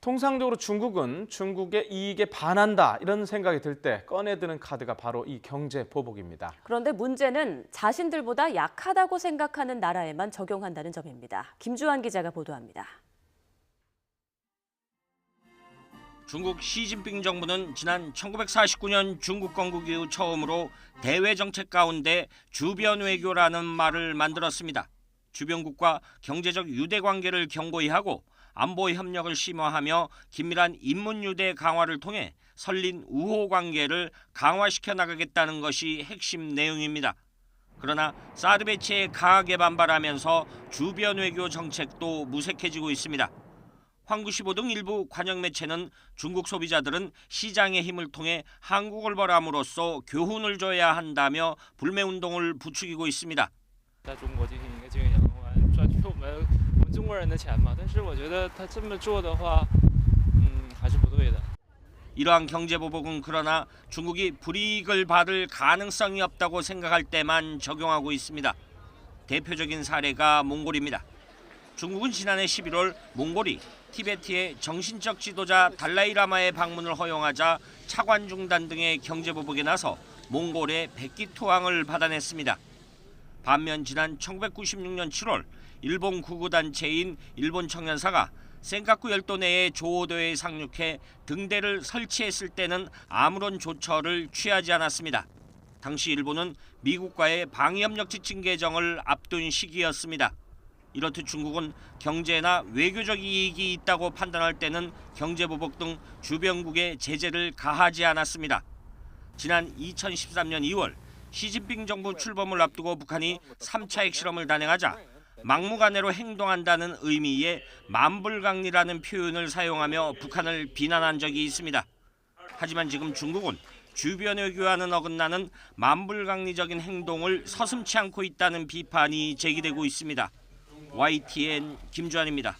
통상적으로 중국은 중국의 이익에 반한다 이런 생각이 들 때 꺼내드는 카드가 바로 이 경제 보복입니다. 그런데 문제는 자신들보다 약하다고 생각하는 나라에만 적용한다는 점입니다. 김주환 기자가 보도합니다. 중국 시진핑 정부는 지난 1949년 중국 건국 이후 처음으로 대외 정책 가운데 주변 외교라는 말을 만들었습니다. 주변국과 경제적 유대 관계를 견고히 하고 안보 협력을 심화하며 긴밀한 인문 유대 강화를 통해 설린 우호 관계를 강화시켜 나가겠다는 것이 핵심 내용입니다. 그러나 사드 배치에 강하게 반발하면서 주변 외교 정책도 무색해지고 있습니다. 황구시보 등 일부 관영 매체는 중국 소비자들은 시장의 힘을 통해 한국을 벌함으로써 교훈을 줘야 한다며 불매 운동을 부추기고 있습니다. 在中国进行一个经营养完，赚取我们中国人的钱嘛。但是我觉得他这么做的话，还是不对的。 이러한 경제 보복은 그러나 중국이 불이익을 받을 가능성이 없다고 생각할 때만 적용하고 있습니다. 대표적인 사례가 몽골입니다. 중국은 지난해 11월 몽골이 티베트의 정신적 지도자 달라이라마의 방문을 허용하자 차관 중단 등의 경제 보복에 나서 몽골의 백기 투항을 받아냈습니다. 반면 지난 1996년 7월 일본 구구단체인 일본 청년사가 센카쿠 열도 내에 조호도에 상륙해 등대를 설치했을 때는 아무런 조처를 취하지 않았습니다. 당시 일본은 미국과의 방위협력 지침 개정을 앞둔 시기였습니다. 이렇듯 중국은 경제나 외교적 이익이 있다고 판단할 때는 경제보복 등 주변국의 제재를 가하지 않았습니다. 지난 2013년 2월 시진핑 정부 출범을 앞두고 북한이 3차 핵실험을 단행하자 막무가내로 행동한다는 의미의 만불강리라는 표현을 사용하며 북한을 비난한 적이 있습니다. 하지만 지금 중국은 주변 외교와는 어긋나는 만불강리적인 행동을 서슴지 않고 있다는 비판이 제기되고 있습니다. YTN 김주환입니다.